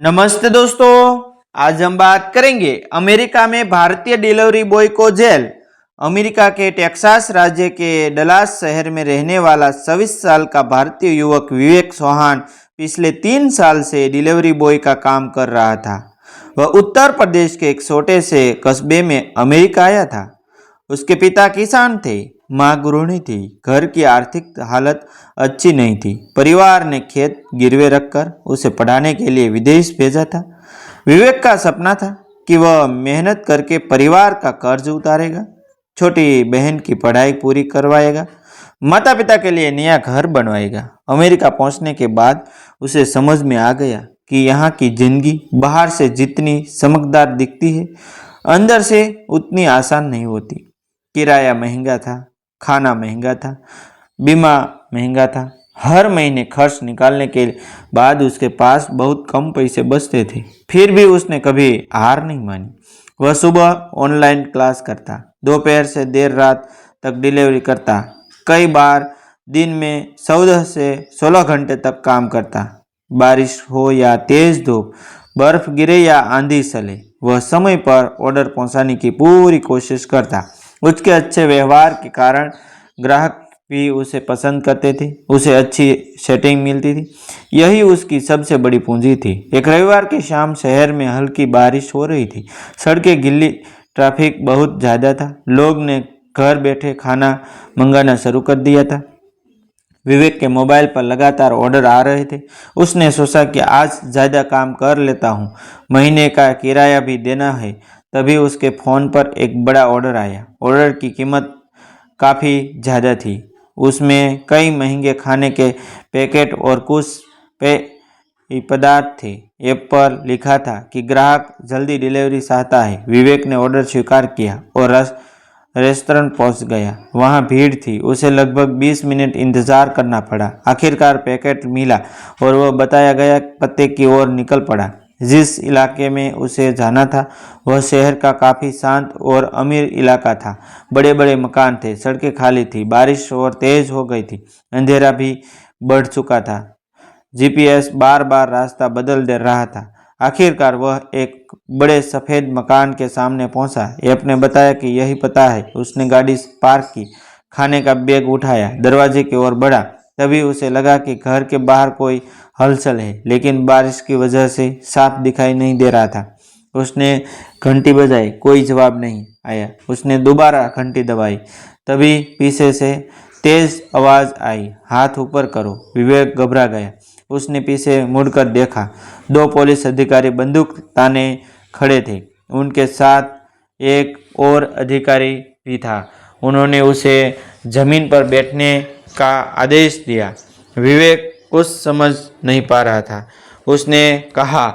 नमस्ते दोस्तों। आज हम बात करेंगे अमेरिका में भारतीय डिलीवरी बॉय को जेल। अमेरिका के टेक्सास राज्य के डलास शहर में रहने वाला 26 साल का भारतीय युवक विवेक चौहान पिछले 3 साल से डिलीवरी बॉय का काम कर रहा था। वह उत्तर प्रदेश के एक छोटे से कस्बे में अमेरिका आया था। उसके पिता किसान थे, माँ गृहिणी थी। घर की आर्थिक हालत अच्छी नहीं थी। परिवार ने खेत गिरवे रखकर उसे पढ़ाने के लिए विदेश भेजा था। विवेक का सपना था कि वह मेहनत करके परिवार का कर्ज उतारेगा, छोटी बहन की पढ़ाई पूरी करवाएगा, माता पिता के लिए नया घर बनवाएगा। अमेरिका पहुंचने के बाद उसे समझ में आ गया कि यहाँ की जिंदगी बाहर से जितनी चमकदार दिखती है, अंदर से उतनी आसान नहीं होती। किराया महंगा था, खाना महंगा था, बीमा महंगा था। हर महीने खर्च निकालने के बाद उसके पास बहुत कम पैसे बचते थे। फिर भी उसने कभी हार नहीं मानी। वह सुबह ऑनलाइन क्लास करता, दोपहर से देर रात तक डिलीवरी करता, कई बार दिन में 14 से 16 घंटे तक काम करता। बारिश हो या तेज धूप, बर्फ गिरे या आंधी चले, वह समय पर ऑर्डर पहुंचाने की पूरी कोशिश करता। उसके अच्छे व्यवहार के कारण ग्राहक भी उसे पसंद करते थे। उसे अच्छी सेटिंग मिलती थी। यही उसकी सबसे बड़ी पूंजी थी। एक रविवार की शाम शहर में हल्की बारिश हो रही थी। सड़कें गिल्ली, ट्रैफिक बहुत ज़्यादा था। लोग ने घर बैठे खाना मंगाना शुरू कर दिया था। विवेक के मोबाइल पर लगातार ऑर्डर आ रहे थे। उसने सोचा कि आज ज़्यादा काम कर लेता हूँ, महीने का किराया भी देना है। तभी उसके फ़ोन पर एक बड़ा ऑर्डर आया। ऑर्डर की कीमत काफ़ी ज़्यादा थी। उसमें कई महंगे खाने के पैकेट और कुछ पेय पदार्थ थे। ऐप पर लिखा था कि ग्राहक जल्दी डिलीवरी चाहता है। विवेक ने ऑर्डर स्वीकार किया और रेस्टोरेंट पहुंच गया। वहां भीड़ थी। उसे लगभग 20 मिनट इंतजार करना पड़ा। आखिरकार पैकेट मिला और वह बताया गया पते की ओर निकल पड़ा। जिस इलाके में उसे जाना था वह शहर का काफ़ी शांत और अमीर इलाका था। बड़े बड़े मकान थे, सड़कें खाली थी, बारिश और तेज हो गई थी, अंधेरा भी बढ़ चुका था। जीपीएस बार बार रास्ता बदल दे रहा था। आखिरकार वह एक बड़े सफ़ेद मकान के सामने पहुंचा। ऐप ने बताया कि यही पता है। उसने गाड़ी पार्क की, खाने का बैग उठाया, दरवाजे की ओर बढ़ा। तभी उसे लगा कि घर के बाहर कोई हलचल है, लेकिन बारिश की वजह से साफ दिखाई नहीं दे रहा था। उसने घंटी बजाई, कोई जवाब नहीं आया। उसने दोबारा घंटी दबाई, तभी पीछे से तेज आवाज़ आई, हाथ ऊपर करो। विवेक घबरा गया। उसने पीछे मुड़कर देखा। 2 पुलिस अधिकारी बंदूक ताने खड़े थे। उनके साथ एक और अधिकारी भी था। उन्होंने उसे जमीन पर बैठने का आदेश दिया। विवेक कुछ समझ नहीं पा रहा था। उसने कहा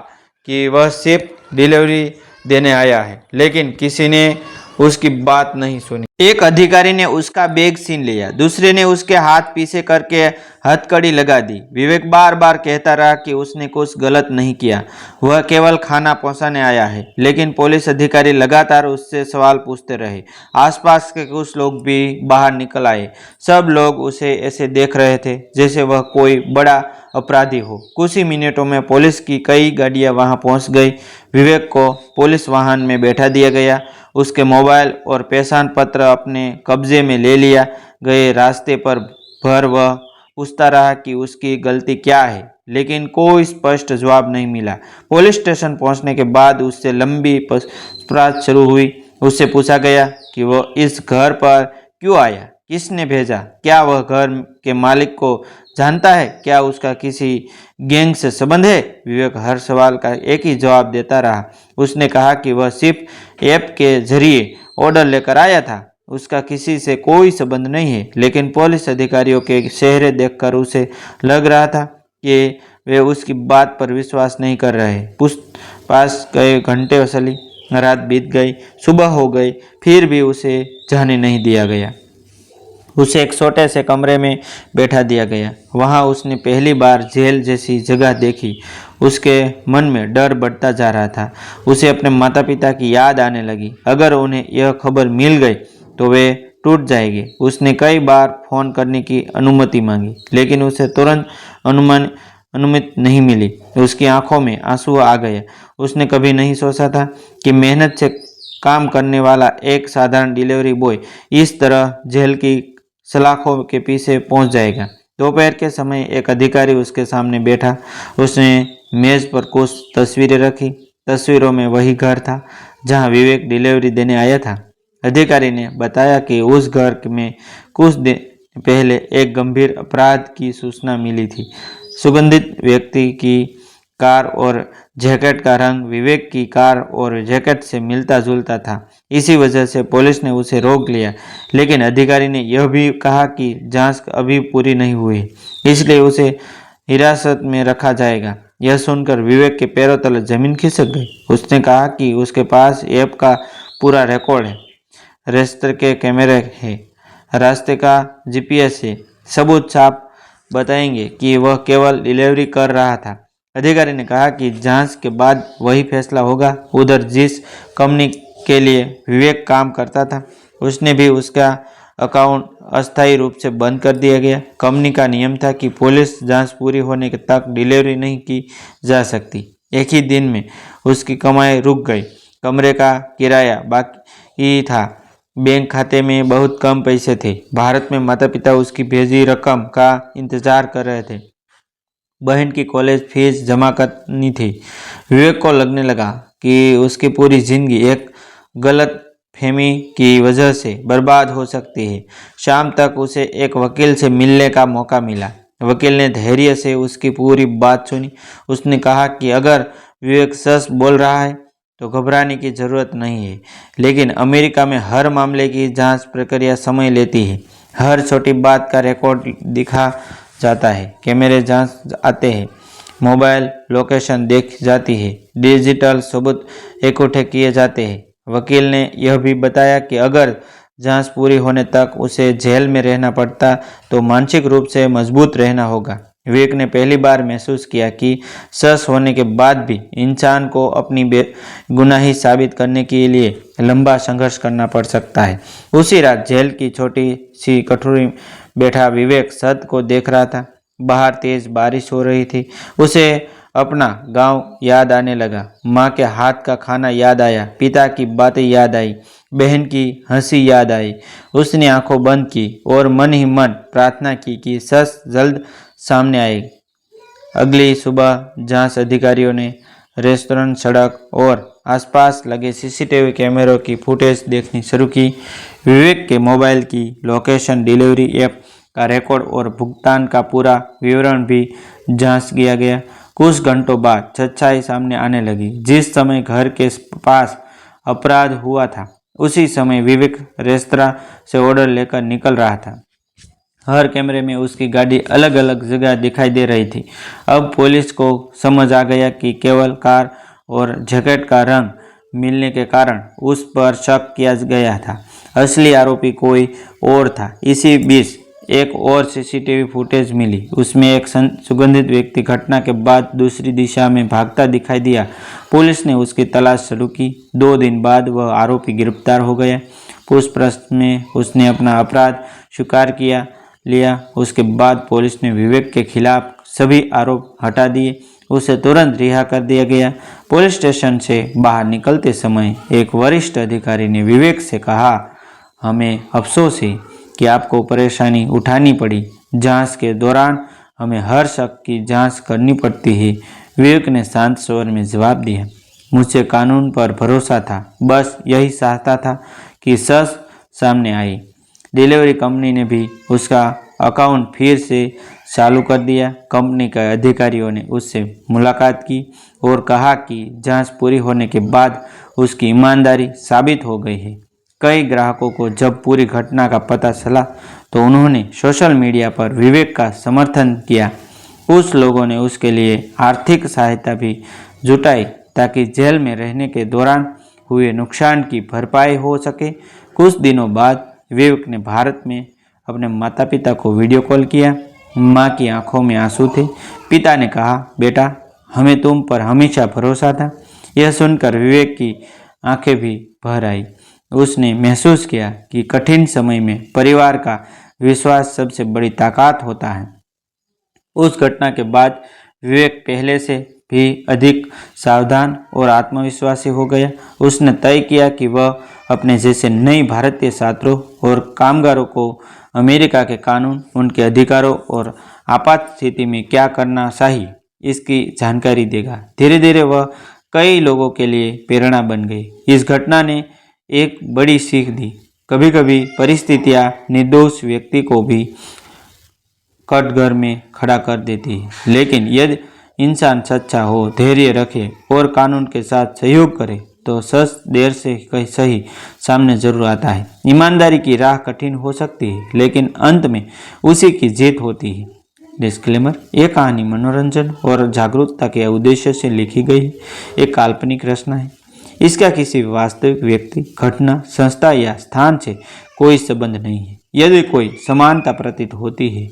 कि वह सिर्फ डिलीवरी देने आया है, लेकिन किसी ने उसकी बात नहीं सुनी। एक अधिकारी ने उसका बैग छीन लिया, दूसरे ने उसके हाथ पीछे करके हथकड़ी लगा दी। विवेक बार बार कहता रहा कि उसने कुछ गलत नहीं किया, वह केवल खाना पहुंचाने आया है, लेकिन पुलिस अधिकारी लगातार उससे सवाल पूछते रहे। आसपास के कुछ लोग भी बाहर निकल आए। सब लोग उसे ऐसे देख रहे थे जैसे वह कोई बड़ा अपराधी हो। कुछ ही मिनटों में पुलिस की कई गाड़ियां वहां पहुंच गई। विवेक को पुलिस वाहन में बैठा दिया गया। उसके मोबाइल और पहचान पत्र अपने कब्जे में ले लिया गए। रास्ते पर भर वह पूछता रहा कि उसकी गलती क्या है, लेकिन कोई स्पष्ट जवाब नहीं मिला। पुलिस स्टेशन पहुंचने के बाद उससे लंबी पूछताछ शुरू हुई। उससे पूछा गया कि वह इस घर पर क्यों आया, किसने भेजा, क्या वह घर के मालिक को जानता है, क्या उसका किसी गैंग से संबंध है। विवेक हर सवाल का एक ही जवाब देता रहा। उसने कहा कि वह सिर्फ ऐप के जरिए ऑर्डर लेकर आया था, उसका किसी से कोई संबंध नहीं है। लेकिन पुलिस अधिकारियों के चेहरे देखकर उसे लग रहा था कि वे उसकी बात पर विश्वास नहीं कर रहे। पूछताछ गए घंटे चली, रात बीत गई, सुबह हो गई, फिर भी उसे जाने नहीं दिया गया। उसे एक छोटे से कमरे में बैठा दिया गया। वहां उसने पहली बार जेल जैसी जगह देखी। उसके मन में डर बढ़ता जा रहा था। उसे अपने माता पिता की याद आने लगी। अगर उन्हें यह खबर मिल गई तो वे टूट जाएंगे। उसने कई बार फ़ोन करने की अनुमति मांगी, लेकिन उसे तुरंत अनुमति नहीं मिली। उसकी आंखों में आंसू आ गए। उसने कभी नहीं सोचा था कि मेहनत से काम करने वाला एक साधारण डिलीवरी बॉय इस तरह जेल की सलाखों के पीछे पहुंच जाएगा। दोपहर के समय एक अधिकारी उसके सामने बैठा। उसने मेज पर कुछ तस्वीरें रखी। तस्वीरों में वही घर था जहां विवेक डिलीवरी देने आया था। अधिकारी ने बताया कि उस घर में कुछ दिन पहले एक गंभीर अपराध की सूचना मिली थी। सुगंधित व्यक्ति की कार और जैकेट का रंग विवेक की कार और जैकेट से मिलता जुलता था। इसी वजह से पुलिस ने उसे रोक लिया, लेकिन अधिकारी ने यह भी कहा कि जांच अभी पूरी नहीं हुई, इसलिए उसे हिरासत में रखा जाएगा। यह सुनकर विवेक के पैरों तले जमीन खिसक गई। उसने कहा कि उसके पास ऐप का पूरा रिकॉर्ड है, रेस्टर के कैमरे है, रास्ते का जीपीएस है, सबूत साफ बताएंगे कि वह केवल डिलीवरी कर रहा था। अधिकारी ने कहा कि जांच के बाद वही फैसला होगा। उधर जिस कंपनी के लिए विवेक काम करता था, उसने भी उसका अकाउंट अस्थायी रूप से बंद कर दिया गया। कंपनी का नियम था कि पुलिस जांच पूरी होने तक डिलीवरी नहीं की जा सकती। एक ही दिन में उसकी कमाई रुक गई। कमरे का किराया बाकी था। बैंक खाते में बहुत कम पैसे थे। भारत में माता पिता उसकी भेजी रकम का इंतजार कर रहे थे। बहन की कॉलेज फीस जमा करनी थी। विवेक को लगने लगा कि उसकी पूरी जिंदगी एक गलत फहमी की वजह से बर्बाद हो सकती है। शाम तक उसे एक वकील से मिलने का मौका मिला। वकील ने धैर्य से उसकी पूरी बात सुनी। उसने कहा कि अगर विवेक सच बोल रहा है तो घबराने की जरूरत नहीं है, लेकिन अमेरिका में हर मामले की जांच प्रक्रिया समय लेती है। हर छोटी बात का रिकॉर्ड दिखा जाता है, कैमरे जांच आते हैं, मोबाइल लोकेशन देख जाती है, डिजिटल सबूत इकट्ठे किए जाते हैं। वकील ने यह भी बताया कि अगर जांच पूरी होने तक उसे जेल में रहना पड़ता तो मानसिक रूप से मजबूत रहना होगा। विवेक ने पहली बार महसूस किया कि सच होने के बाद भी इंसान को अपनी बेगुनाही साबित करने के लिए लंबा संघर्ष करना पड़ सकता है। उसी रात जेल की छोटी सी कटोरी में बैठा विवेक सत्य को देख रहा था। बाहर तेज बारिश हो रही थी। उसे अपना गांव याद आने लगा। माँ के हाथ का खाना याद आया, पिता की बातें याद आई, बहन की हंसी याद आई। उसने आंखों बंद की और मन ही मन प्रार्थना की कि सच जल्द सामने आए। अगली सुबह जांच अधिकारियों ने रेस्टोरेंट, सड़क और आसपास लगे सीसीटीवी कैमरों की फुटेज देखनी शुरू की। विवेक के मोबाइल की लोकेशन, डिलीवरी ऐप का रिकॉर्ड और भुगतान का पूरा विवरण भी जांच किया गया। कुछ घंटों बाद सच्चाई सामने आने लगी। जिस समय घर के पास अपराध हुआ था, उसी समय विवेक रेस्तरां से ऑर्डर लेकर निकल रहा था। हर कैमरे में उसकी गाड़ी अलग अलग जगह दिखाई दे रही थी। अब पुलिस को समझ आ गया कि केवल कार और जैकेट का रंग मिलने के कारण उस पर शक किया गया था। असली आरोपी कोई और था। इसी बीच एक और सीसीटीवी फुटेज मिली। उसमें एक सुगंधित व्यक्ति घटना के बाद दूसरी दिशा में भागता दिखाई दिया। पुलिस ने उसकी तलाश शुरू की। 2 दिन बाद वह आरोपी गिरफ्तार हो गया। पूछताछ में उसने अपना अपराध स्वीकार किया लिया। उसके बाद पुलिस ने विवेक के खिलाफ सभी आरोप हटा दिए। उसे तुरंत रिहा कर दिया गया। पुलिस स्टेशन से बाहर निकलते समय एक वरिष्ठ अधिकारी ने विवेक से कहा, हमें अफसोस है कि आपको परेशानी उठानी पड़ी। जांच के दौरान हमें हर शक की जांच करनी पड़ती है। विवेक ने शांत स्वर में जवाब दिया, मुझे कानून पर भरोसा था, बस यही चाहता था कि सच सामने आए। डिलीवरी कंपनी ने भी उसका अकाउंट फिर से चालू कर दिया। कंपनी के अधिकारियों ने उससे मुलाकात की और कहा कि जांच पूरी होने के बाद उसकी ईमानदारी साबित हो गई है। कई ग्राहकों को जब पूरी घटना का पता चला तो उन्होंने सोशल मीडिया पर विवेक का समर्थन किया। कुछ लोगों ने उसके लिए आर्थिक सहायता भी जुटाई ताकि जेल में रहने के दौरान हुए नुकसान की भरपाई हो सके। कुछ दिनों बाद विवेक ने भारत में अपने माता पिता को वीडियो कॉल किया। माँ की आंखों में आंसू थे। पिता ने कहा, बेटा, हमें तुम पर हमेशा भरोसा था। यह सुनकर विवेक की आंखें भी भर आई। उसने महसूस किया कि कठिन समय में परिवार का विश्वास सबसे बड़ी ताकत होता है। उस घटना के बाद विवेक पहले से भी अधिक सावधान और आत्मविश्वासी हो गया। उसने तय किया कि वह अपने जैसे नए भारतीय छात्रों और कामगारों को अमेरिका के कानून, उनके अधिकारों और आपात स्थिति में क्या करना चाहिए इसकी जानकारी देगा। धीरे धीरे वह कई लोगों के लिए प्रेरणा बन गई। इस घटना ने एक बड़ी सीख दी। कभी कभी परिस्थितियां निर्दोष व्यक्ति को भी कटघर में खड़ा कर देती है, लेकिन यदि इंसान सच्चा हो, धैर्य रखे और कानून के साथ सहयोग करे तो सच देर से सही सामने जरूर आता है। ईमानदारी की राह कठिन हो सकती है, लेकिन अंत में उसी की जीत होती है। डिस्क्लेमर: ये कहानी मनोरंजन और जागरूकता के उद्देश्य से लिखी गई है। एक काल्पनिक रचना है। इसका किसी वास्तविक व्यक्ति, घटना, संस्था या स्थान से कोई संबंध नहीं है। यदि कोई समानता प्रतीत होती है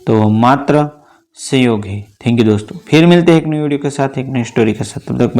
तो मात्र संयोग है। थैंक यू दोस्तों। फिर मिलते हैं एक नई वीडियो के साथ, एक नई स्टोरी के साथ। तब तक